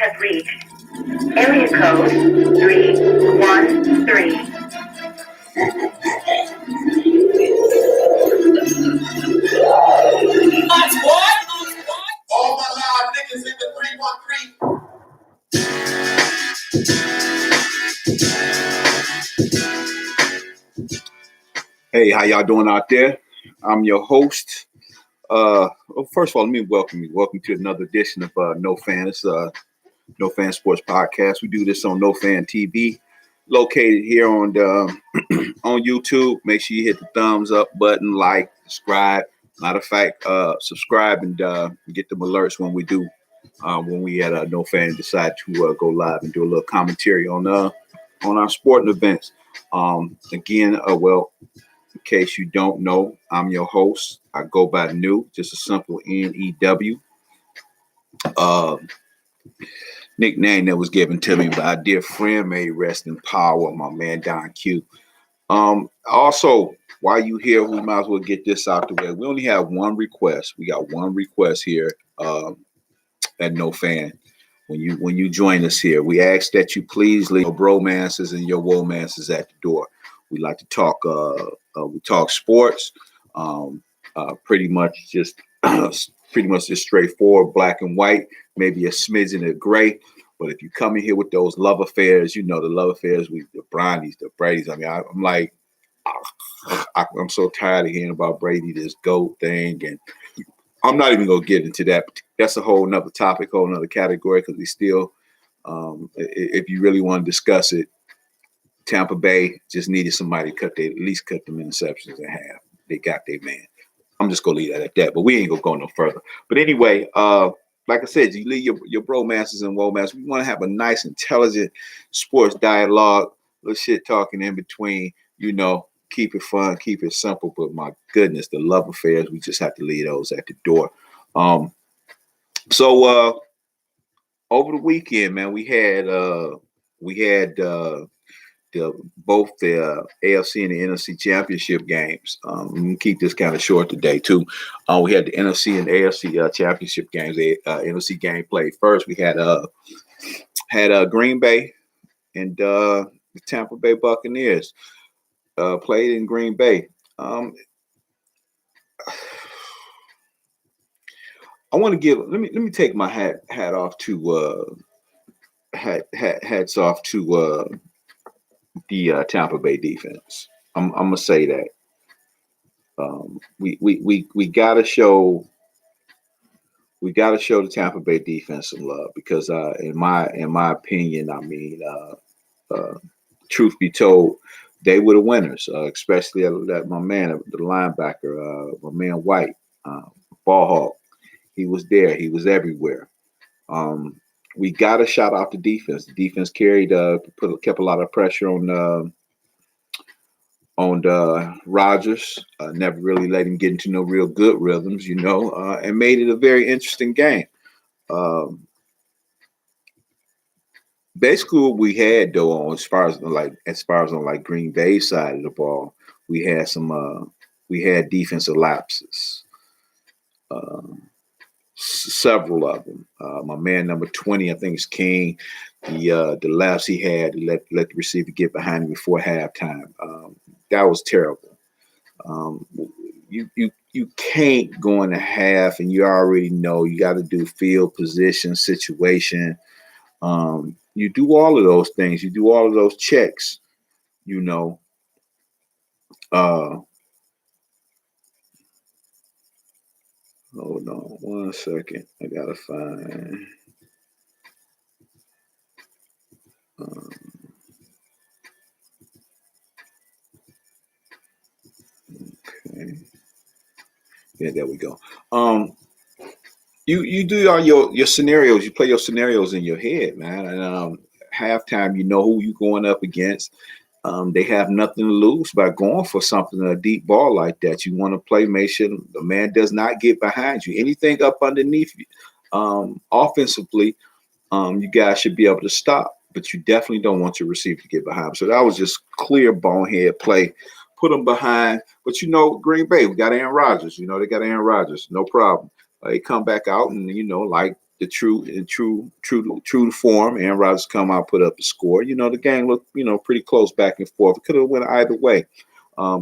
have reached area code 313. All my live niggas in the 313. Hey, how y'all doing out there? I'm your host. First of all, let me welcome you. Welcome to another edition of No Fan. It's No Fan Sports Podcast. We do this on No Fan TV, located here on the, on YouTube. Make sure you hit the thumbs up button, like, subscribe. Matter of fact, subscribe and get them alerts when we do. When we at No Fan decide to go live and do a little commentary on our sporting events. Again, in case you don't know, I'm your host. I go by New, just a simple N-E-W. Nickname that was given to me by a dear friend, may rest in power, my man Don Q. Also, while you here, we might as well get this out the way. We only have one request. We got one request here at No Fan. When you join us here, we ask that you please leave your bromances and your womances at the door. We like to talk. We talk sports. Pretty much just straightforward, black and white. Maybe a smidgen of gray. But if you come in here with those love affairs, you know the love affairs, the Bronnies, the Bradys. I mean, I'm like, I'm so tired of hearing about Brady, this GOAT thing, and I'm not even gonna get into that. That's a whole nother topic, whole nother category, because we still, if you really want to discuss it, Tampa Bay just needed somebody to at least cut them interceptions in half. They got their man. I'm just gonna leave that at that, but we ain't gonna go no further. But anyway, like I said, you leave your bromasters and womasters. We want to have a nice, intelligent sports dialogue, little shit talking in between, keep it fun, keep it simple. But my goodness, the love affairs, we just have to leave those at the door. So over the weekend, man, we had both the AFC and the NFC championship games. We can keep this kind of short today too. We had the NFC and AFC championship games. The NFC game played first. We had Green Bay and the Tampa Bay Buccaneers played in Green Bay. I want to give. Let me take my hats off to the Tampa Bay defense. I'm gonna say that we gotta show the Tampa Bay defense some love, because in my opinion, I mean, truth be told, they were the winners, especially that my man, the linebacker, my man White, ball hawk. He was there. He was everywhere. We got to shout out the defense. The defense kept a lot of pressure on Rodgers. Never really let him get into no real good rhythms, and made it a very interesting game. Basically, what we had though, as far as on Green Bay side of the ball, we had defensive lapses. Several of them. My man number 20, I think, is King. The lapse he had, let the receiver get behind him before halftime. That was terrible. You can't go in a half, and you already know you got to do field position, situation. You do all of those things. You do all of those checks. Hold on 1 second. I gotta find. Okay. Yeah, there we go. You do all your scenarios. You play your scenarios in your head, man. And halftime, you know who you're going up against. They have nothing to lose by going for something, a deep ball like that. You want to play, make sure the man does not get behind you. Anything up underneath you, offensively, you guys should be able to stop. But you definitely don't want your receiver to get behind. So that was just clear bonehead play. Put them behind. But Green Bay, we got Aaron Rodgers. They got Aaron Rodgers. No problem. They come back out and, like the true to form. Aaron Rodgers come out, put up the score. The game looked, pretty close back and forth. It could have went either way.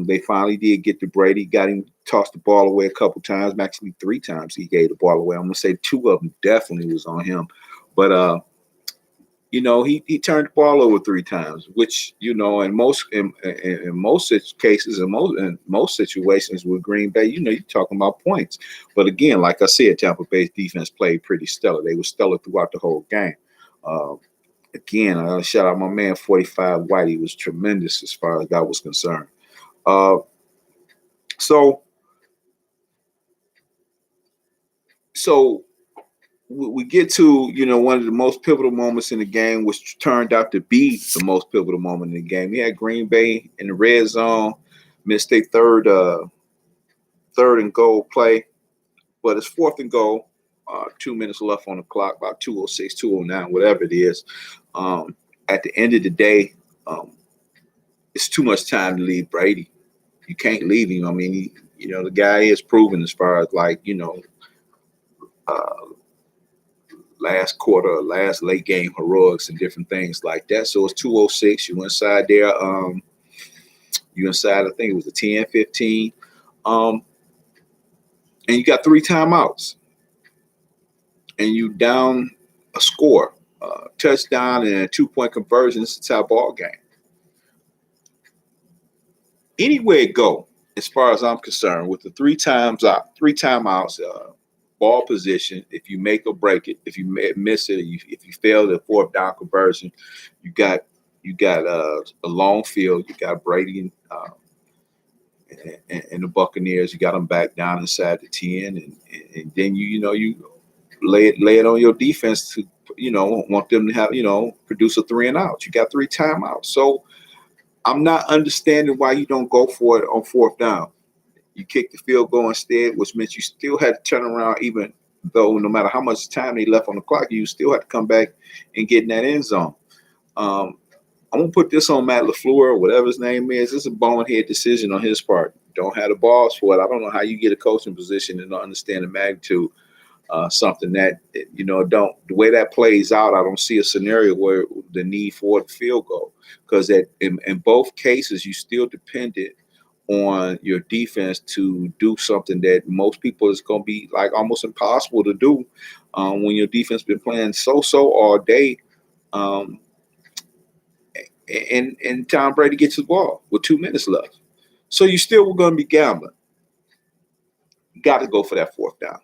They finally did get to Brady, got him, tossed the ball away a couple times, actually 3 times he gave the ball away. I'm gonna say 2 of them definitely was on him, but he turned the ball over 3 times, which in most cases, in most situations with Green Bay, you're talking about points. But again, like I said, Tampa Bay's defense played pretty stellar. They were stellar throughout the whole game. Again, I shout out my man 45 White. He was tremendous as far as that was concerned. So we get to one of the most pivotal moments in the game, which turned out to be the most pivotal moment in the game. We had Green Bay in the red zone, missed a third and goal play, but it's 4th and goal. 2 minutes left on the clock, about 2:06, 2:09, whatever it is. At the end of the day, it's too much time to leave Brady. You can't leave him. I mean, the guy is proven as far as last quarter, last late game heroics and different things like that. So it's 2:06. You inside there. You inside. I think it was the 10-15. And you got 3 timeouts. And you down a score, touchdown and a 2-point conversion. It's a tie ball game. Anywhere it go, as far as I'm concerned, with the 3 timeouts. Ball position, if you make or break it, if you miss it, if you fail the 4th down conversion, you got a long field. You got Brady and the Buccaneers. You got them back down inside the 10, and then you lay it on your defense to want them to have produce a 3 and out. You got 3 timeouts, so I'm not understanding why you don't go for it on 4th down. You kicked the field goal instead, which meant you still had to turn around, even though no matter how much time they left on the clock, you still had to come back and get in that end zone. I'm going to put this on Matt LaFleur, or whatever his name is. It's a bonehead decision on his part. Don't have the balls for it. I don't know how you get a coaching position and don't understand the magnitude. Something that, the way that plays out, I don't see a scenario where the need for the field goal. Because in both cases, you still depended on your defense to do something that most people is going to be almost impossible to do when your defense been playing so all day. And Tom Brady gets the ball with 2 minutes left. So you still were going to be gambling. You got to go for that 4th down.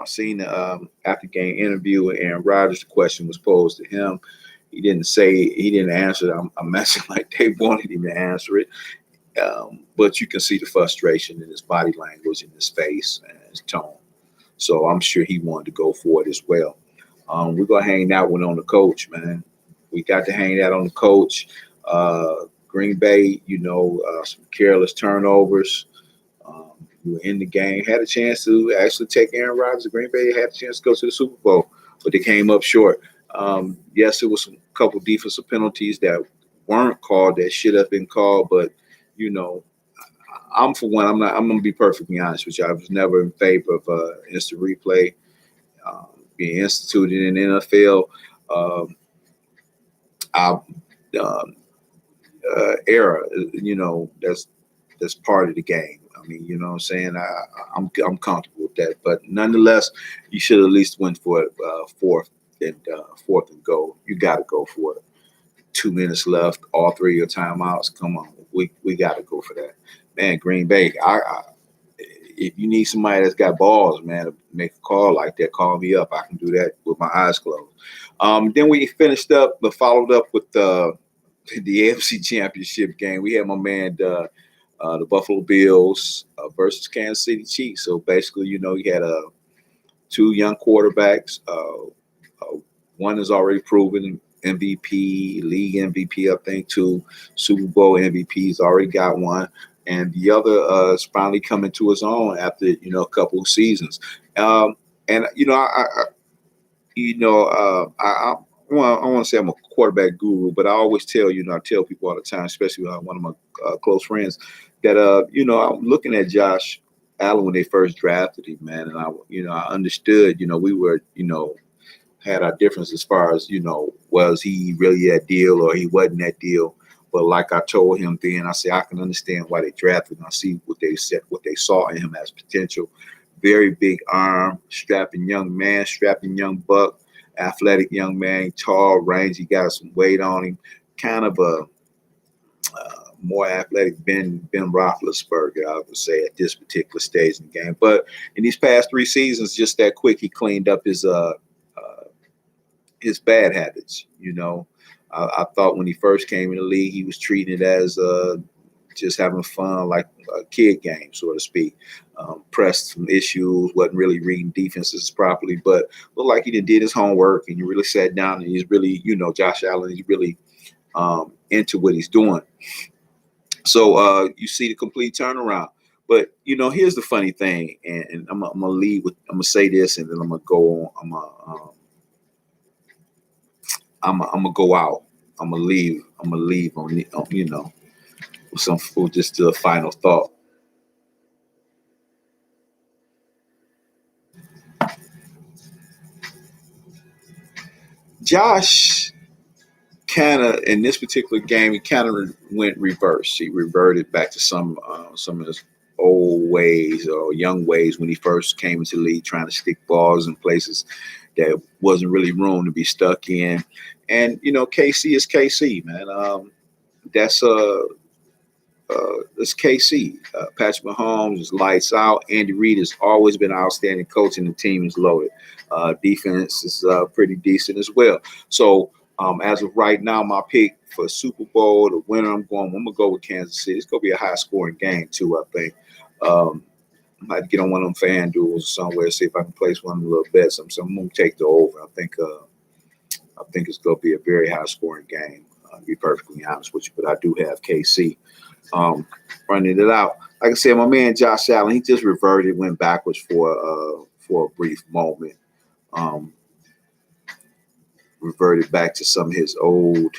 I seen the after game interview with Aaron Rodgers. The question was posed to him. He didn't answer it. I'm imagining like they wanted him to answer it. But you can see the frustration in his body language, in his face, and his tone. So I'm sure he wanted to go for it as well. We're going to hang that one on the coach, man. We got to hang that on the coach. Green Bay, some careless turnovers. We were in the game, had a chance to actually take Aaron Rodgers. Green Bay had a chance to go to the Super Bowl, but they came up short. Yes, it was a couple defensive penalties that weren't called that should have been called, but I'm for one. I'm going to be perfectly honest with you. I was never in favor of instant replay being instituted in the NFL. Era, that's part of the game. I mean, you know what I'm saying? I'm comfortable with that, but nonetheless, you should at least went for it 4th and goal. You got to go for it. 2 minutes left, all 3 of your timeouts. Come on, we got to go for that, man. Green Bay, if you need somebody that's got balls, man, to make a call like that, call me up. I can do that with my eyes closed. Then we finished up, but followed up with the AFC Championship game. We had my man, the Buffalo Bills versus Kansas City Chiefs. So basically, you had 2 young quarterbacks. One is already proven MVP, league MVP, I think, 2 Super Bowl MVPs, already got 1. And the other is finally coming to his own after, a couple of seasons. I want to say I'm a quarterback guru, but I always tell, I tell people all the time, especially one of my close friends, that, I'm looking at Josh Allen when they first drafted him, man, and I understood, we were, had our difference as far as, was he really that deal or he wasn't that deal. But like I told him then, I said I can understand why they drafted him. I see what they said, what they saw in him as potential. Very big arm, strapping young buck, athletic young man, tall, range. He got some weight on him, kind of a more athletic Ben Roethlisberger, I would say, at this particular stage in the game. But in these past 3 seasons, just that quick, he cleaned up his bad habits. I thought when he first came in the league, he was treating it as just having fun, like a kid game, so to speak. Pressed some issues, wasn't really reading defenses properly, but looked like he did his homework and he really sat down and he's really, Josh Allen, he's really into what he's doing. So you see the complete turnaround. But here's the funny thing, and I'm gonna leave with, I'm gonna say this, and then I'm gonna go on. I'm gonna go out. I'm gonna leave on with some food, just a final thought. Josh kind of, in this particular game, he kind of went reverse. He reverted back to some of his old ways or young ways when he first came into the league, trying to stick balls in places that wasn't really room to be stuck in. And KC is KC, man. That's it's KC. Patrick Mahomes is lights out. Andy Reid has always been an outstanding coach, and the team is loaded. Defense is pretty decent as well. So as of right now, my pick for Super Bowl, the winner, I'm gonna go with Kansas City. It's gonna be a high scoring game too, I think. I might get on one of them fan duels somewhere, see if I can place one of the little bets. So I'm gonna take the over. I think it's gonna be a very high scoring game. To be perfectly honest with you, but I do have KC running it out. Like I said, my man Josh Allen, he just reverted, went backwards for a brief moment. Reverted back to some of his old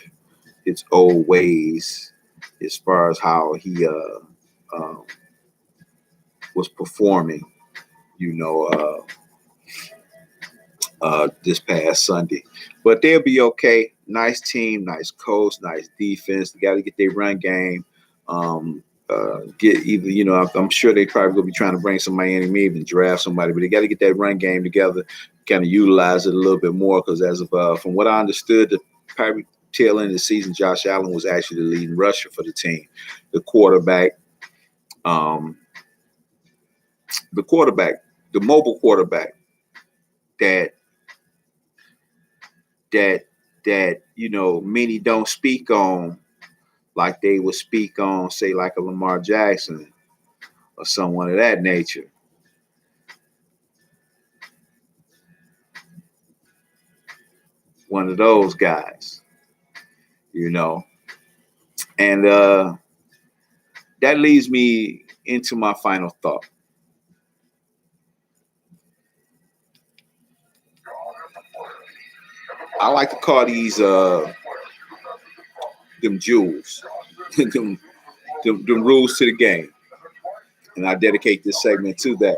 ways as far as how he was performing, this past Sunday. But they'll be okay. Nice team, nice coach, nice defense. They got to get their run game. Get either, I'm sure they probably going to be trying to bring somebody in and maybe draft somebody, but they got to get that run game together, kind of utilize it a little bit more, because as of from what I understood, the probably tail end of the season, Josh Allen was actually the leading rusher for the team. The quarterback, the mobile quarterback that many don't speak on, like they would speak on, say, like a Lamar Jackson or someone of that nature. One of those guys, and that leads me into my final thought. I like to call these them jewels, them rules to the game, and I dedicate this segment to that.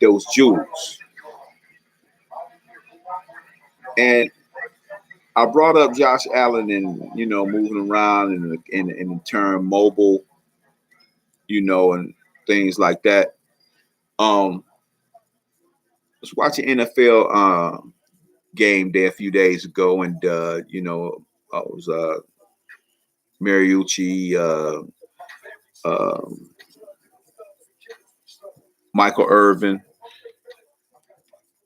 Those jewels, and I brought up Josh Allen and moving around in the term mobile, and things like that. I was watching NFL game there a few days ago, and it was Mariucci, Michael Irvin,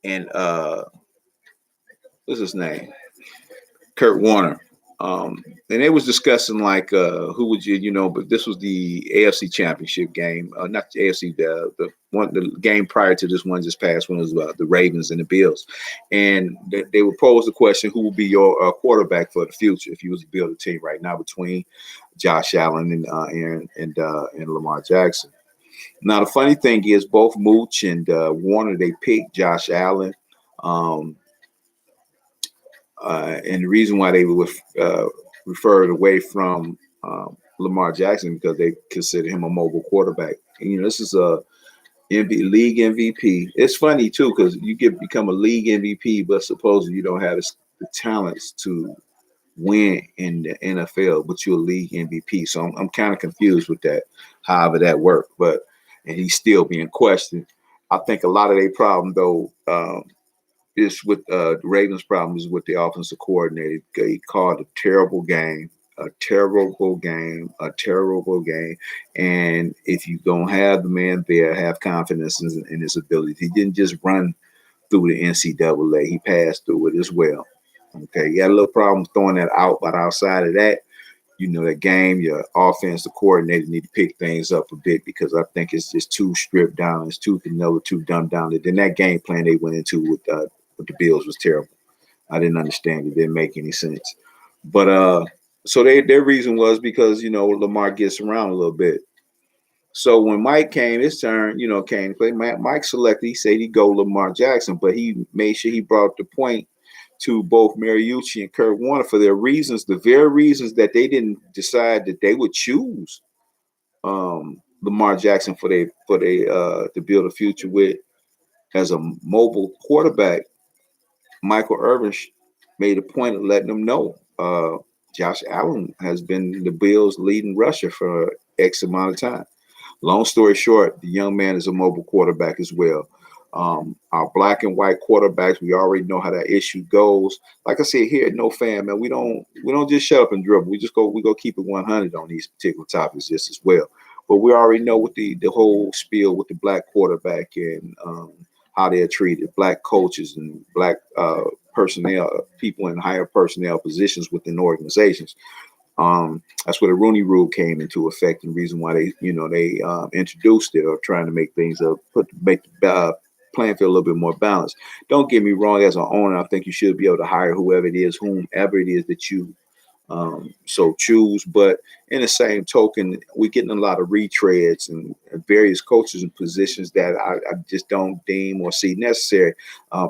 and what's his name? Kurt Warner. And they was discussing like who would but this was the AFC Championship game, not the AFC, the game prior to this one just passed, when it was the Ravens and the Bills, and they would pose the question, who would be your quarterback for the future if you was to build a team right now between Josh Allen and Lamar Jackson. Now the funny thing is, both Mooch and Warner, they picked Josh Allen. And the reason why they were referred away from Lamar Jackson because they consider him a mobile quarterback. And, this is a league MVP. It's funny too because you become a league MVP, but supposedly you don't have the talents to win in the NFL, but you're a league MVP. So I'm kind of confused with that, however that worked. And he's still being questioned. I think a lot of their problem though is with the Ravens' problem is with the offensive coordinator. He called a terrible game. And if you don't have the man there, have confidence in his ability. He didn't just run through the NCAA. He passed through it as well. Okay, you got a little problem throwing that out, but outside of that, that game, your offense, the coordinator need to pick things up a bit because I think it's just too stripped down. It's too vanilla, too dumbed down. Then that game plan they went into with the Bills was terrible. I didn't understand it. It didn't make any sense. But so their reason was because Lamar gets around a little bit. So when Mike came, his turn, came to play. Mike selected. He said he'd go Lamar Jackson, but he made sure he brought the point to both Mariucci and Kurt Warner for their reasons, the very reasons that they didn't decide that they would choose Lamar Jackson for to build a future with as a mobile quarterback. Michael Irvin made a point of letting them know Josh Allen has been the Bills' leading rusher for X amount of time. Long story short, the young man is a mobile quarterback as well. Our black and white quarterbacks, we already know how that issue goes. Like I said here at No Fan, man, we don't just shut up and dribble. We go keep it 100 on these particular topics just as well. But we already know what the whole spiel with the black quarterback and how they're treated, black coaches and black personnel, people in higher personnel positions within organizations. That's where the Rooney Rule came into effect, and the reason why they introduced it, or trying to make things make the playing field a little bit more balanced. Don't get me wrong, as an owner, I think you should be able to hire whomever it is that you so choose. But in the same token, we're getting a lot of retreads and various coaches and positions that I just don't deem or see necessary.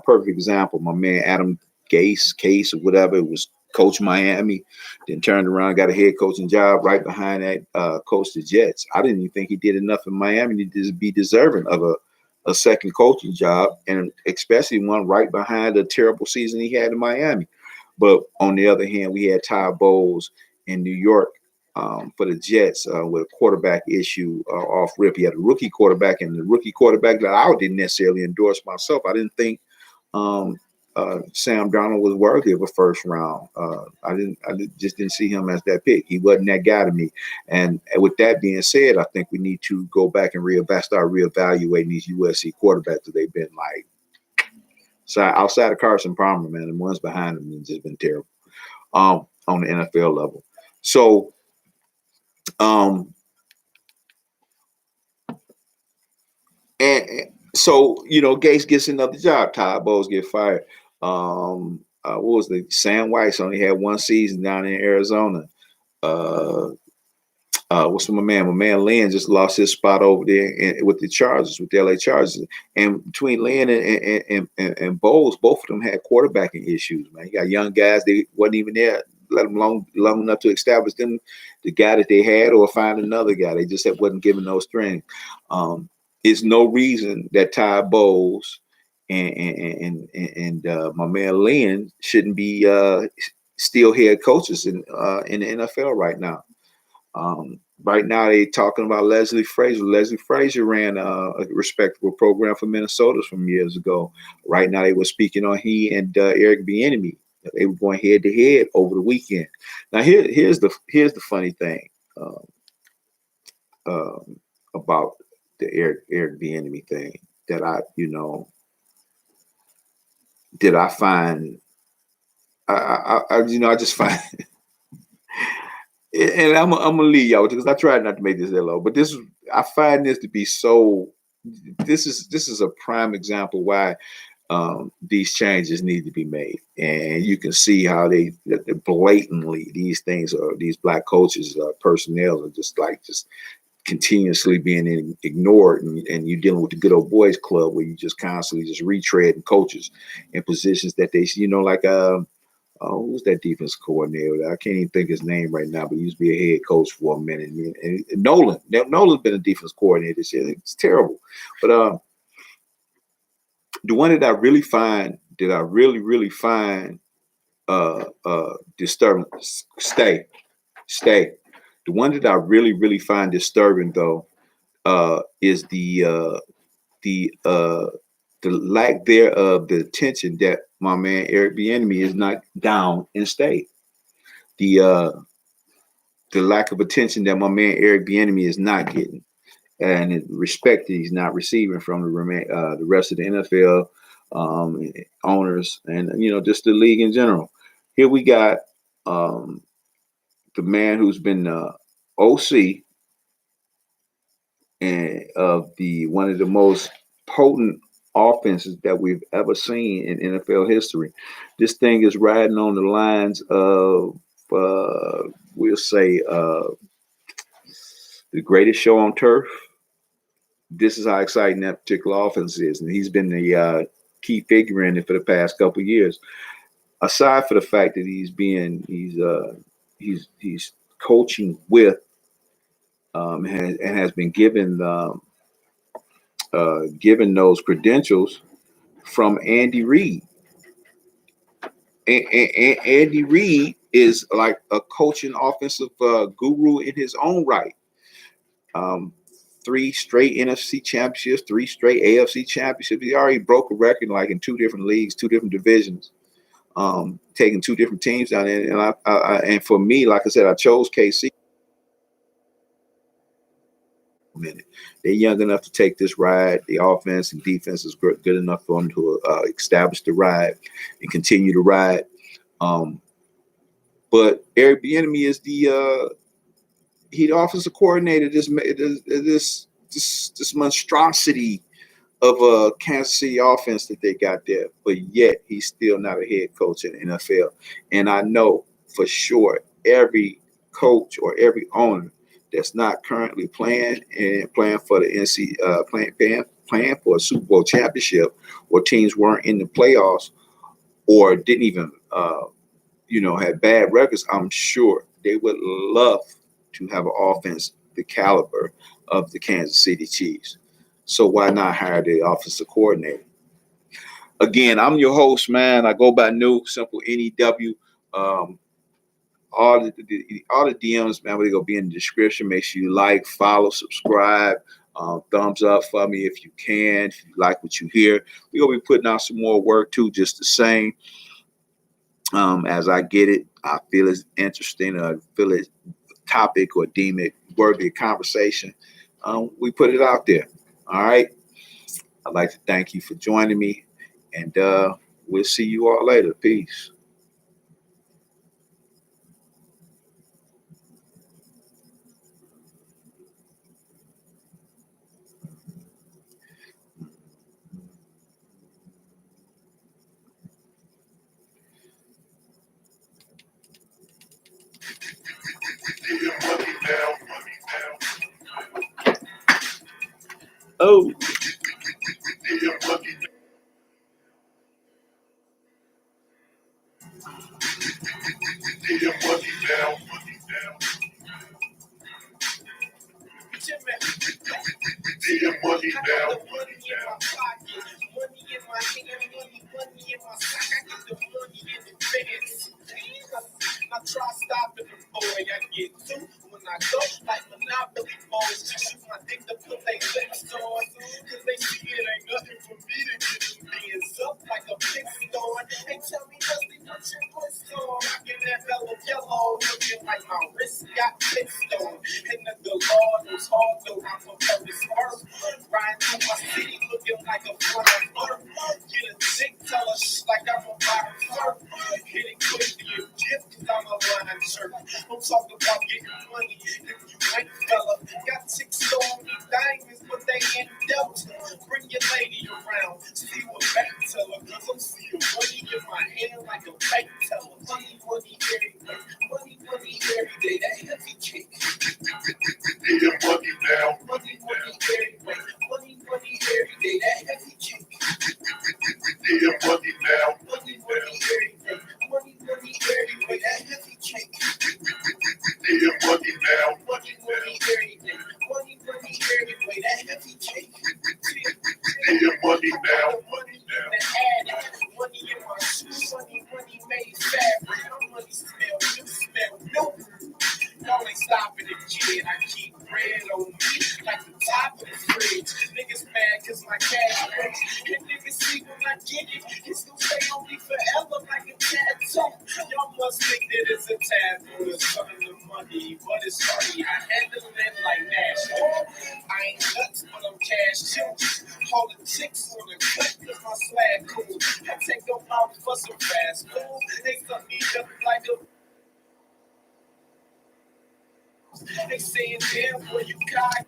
Perfect example, my man Adam Case or whatever, it was coach Miami, then turned around, got a head coaching job right behind that coach the Jets. I didn't even think he did enough in Miami to be deserving of a second coaching job, and especially one right behind the terrible season he had in Miami. But on the other hand, we had Ty Bowles in New York for the Jets with a quarterback issue off rip. He had a rookie quarterback, and the rookie quarterback that I didn't necessarily endorse myself. I didn't think Sam Darnold was worthy of a first round. I just didn't see him as that pick. He wasn't that guy to me. And with that being said, I think we need to go back and start reevaluating these USC quarterbacks that they've been like. So outside of Carson Palmer, man, the ones behind him have just been terrible on the NFL level. So, Gates gets another job. Ty Bowles get fired. What was Sam Weiss only had one season down in Arizona. What's my man? My man Lynn just lost his spot over there with the Chargers, with the LA Chargers. And between Lynn and Bowles, both of them had quarterbacking issues, man. You got young guys, they wasn't even there, let them long enough to establish them, the guy that they had, or find another guy. They just wasn't given no strength. It's no reason that Ty Bowles and my man Lynn shouldn't be still head coaches in the NFL right now. Right now, they talking about Leslie Frazier. Leslie Frazier ran a respectable program for Minnesota from years ago. Right now, they were speaking on he and Eric Bieniemy. They were going head to head over the weekend. Now, here's the funny thing about the Eric Bieniemy thing that I find. I just find. And I'm gonna leave y'all with it because I tried not to make this that low, but I find this to be so. This is a prime example why these changes need to be made, and you can see how they blatantly these black coaches personnel are just continuously being ignored, and you're dealing with the good old boys club where you just constantly just retreading coaches in positions that they Who's that defense coordinator? I can't even think his name right now, but he used to be a head coach for a minute. And Nolan's been a defense coordinator this year. It's terrible. But the one that I really really find disturbing, stay. The one that I really find disturbing though is the lack thereof, the attention that my man Eric Bieniemy is not down in state. The lack of attention that my man Eric Bieniemy is not getting, and the respect that he's not receiving from the rest of the NFL owners, and just the league in general. Here we got the man who's been OC and of the one of the most potent offenses that we've ever seen in NFL history. This thing is riding on the lines of we'll say the greatest show on turf. This is how exciting that particular offense is, and he's been the key figure in it for the past couple of years. Aside for the fact that he's coaching with and has been given those credentials from Andy Reid. And Andy Reid is like a coaching offensive guru in his own right. 3 straight NFC championships, 3 straight AFC championships. He already broke a record like in 2 different leagues, 2 different divisions, taking 2 different teams down there. And and for me, like I said, I chose KC. They're young enough to take this ride. The offense and defense is good enough for them to establish the ride and continue to ride. But Eric Bieniemy is the offensive coordinator. This monstrosity of a Kansas City offense that they got there, but yet he's still not a head coach in the NFL. And I know for sure every coach or every owner that's not currently playing for the NC playing for a Super Bowl championship, or teams weren't in the playoffs or didn't even had bad records, I'm sure they would love to have an offense the caliber of the Kansas City Chiefs. So why not hire the offensive coordinator? Again, I'm your host, man. I go by New Simple NEW. All the DMs, man, they're gonna be in the description. Make sure you like, follow, subscribe, thumbs up for me if you can. If you like what you hear, we're gonna be putting out some more work too, just the same. As I get it, I feel it's interesting, I feel it's a topic or deem it worthy of conversation. We put it out there. All right. I'd like to thank you for joining me, and we'll see you all later. Peace. Oh. I try stopping them before I get through. When I go, like Monopoly balls, just shoot my dick to put they lips on. Cause they see it ain't nothing for me to get them hands up like a pistol. They tell me nothing but your puss on. Rockin' that mellow yellow, looking like my wrist got pissed on. And the Lord was hard, though I'm a purpose earth. Riding through my city looking like a front of earth. Get a chick, tell her like I'm a bottom surf. Hit it quick to your gift, cause I'm a line shirt. I'm talking about getting money. If you ain't fella, got chicks throwing me diamonds, but they ain't dealt. Bring your lady around, see what bank tell her. Cause I'm seeing money in my hand like a bank teller. Money, money every day. Money, money every day. That heavy cake. Yeah, money now. Money, money every day. Money, money every day. That heavy cake. Yeah, money now. Money, money every day. Money, money money now, money now. The attic, money in my shoes, money made fabric. My money smell new. Y'all ain't stopping the kid. I keep bread on me like the top of the fridge. Niggas mad cause my cash rich. And niggas see when I get it, it's gonna stay on me forever like a tattoo. Y'all must think that it's a taboo to some of the money, but it's funny. I handle it like Nash. I ain't nuts, but I'm cash too. Holding chicks on the clip cause my swag cool. I take them out for some fast food. They suck me up like a. They saying, damn, boy, you got